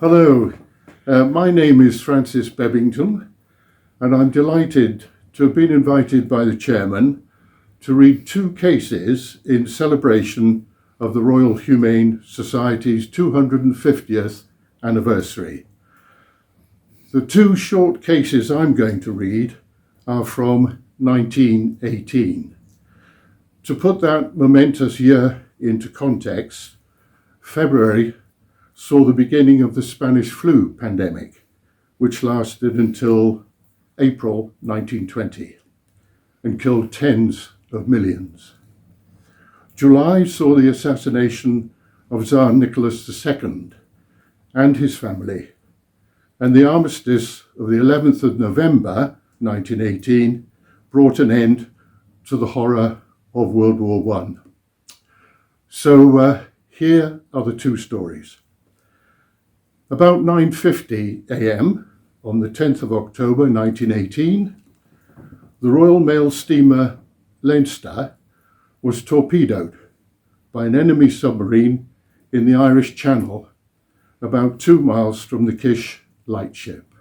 Hello, my name is Francis Bebbington, and I'm delighted to have been invited by the chairman to read two cases in celebration of the Royal Humane Society's 250th anniversary. The two short cases I'm going to read are from 1918. To put that momentous year into context, February saw the beginning of the Spanish flu pandemic, which lasted until April 1920 and killed tens of millions. July saw the assassination of Tsar Nicholas II and his family, and the armistice of the 11th of November 1918 brought an end to the horror of World War I. So here are the two stories. About 9:50 a.m. on the 10th of October 1918, the Royal Mail steamer Leinster was torpedoed by an enemy submarine in the Irish Channel, about 2 miles from the Kish lightship.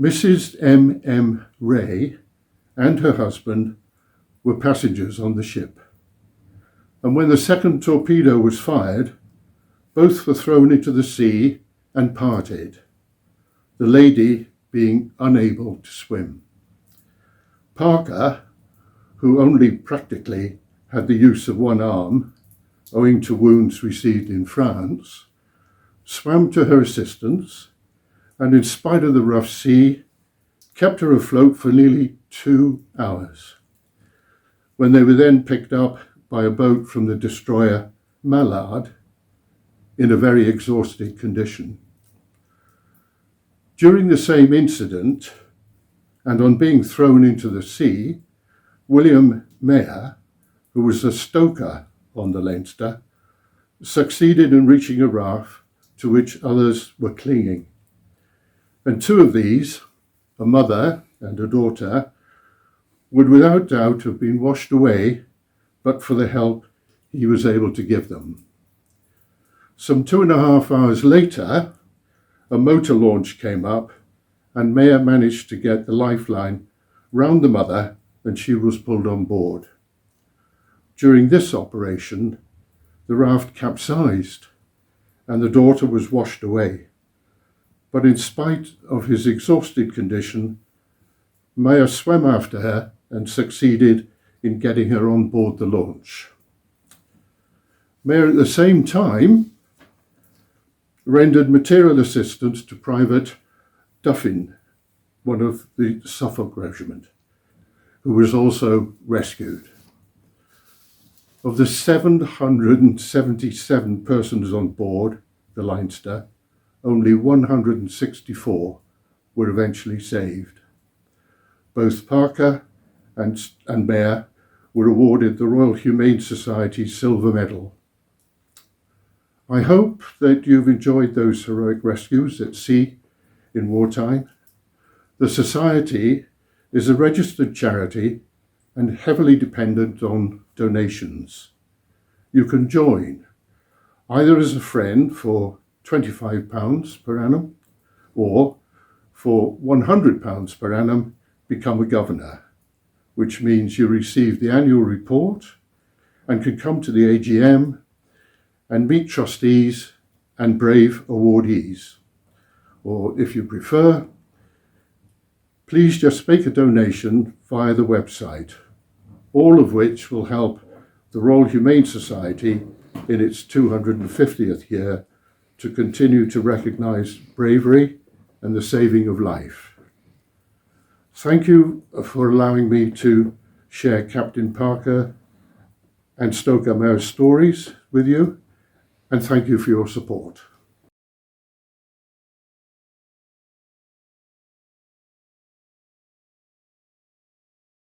Mrs. M.M. Ray and her husband were passengers on the ship, and when the second torpedo was fired, both were thrown into the sea and parted, the lady being unable to swim. Parker, who only practically had the use of one arm, owing to wounds received in France, swam to her assistance and, in spite of the rough sea, kept her afloat for nearly 2 hours, when they were then picked up by a boat from the destroyer Mallard in a very exhausted condition. During the same incident, and on being thrown into the sea, William Mayer, who was a stoker on the Leinster, succeeded in reaching a raft to which others were clinging. And two of these, a mother and a daughter, would without doubt have been washed away but for the help he was able to give them. Some 2.5 hours later, a motor launch came up and Mayer managed to get the lifeline round the mother and she was pulled on board. During this operation, the raft capsized and the daughter was washed away. But in spite of his exhausted condition, Mayer swam after her and succeeded in getting her on board the launch. Mayer at the same time rendered material assistance to Private Duffin, one of the Suffolk Regiment, who was also rescued. Of the 777 persons on board the Leinster, only 164 were eventually saved. Both Parker and Mayer were awarded the Royal Humane Society Silver Medal. I hope that you've enjoyed those heroic rescues at sea in wartime. The Society is a registered charity and heavily dependent on donations. You can join either as a friend for £25 per annum or for £100 per annum become a governor, which means you receive the annual report and can come to the AGM and meet trustees and brave awardees. Or if you prefer, please just make a donation via the website, all of which will help the Royal Humane Society in its 250th year to continue to recognise bravery and the saving of life. Thank you for allowing me to share Captain Parker and Stoker Mayer's stories with you, and thank you for your support.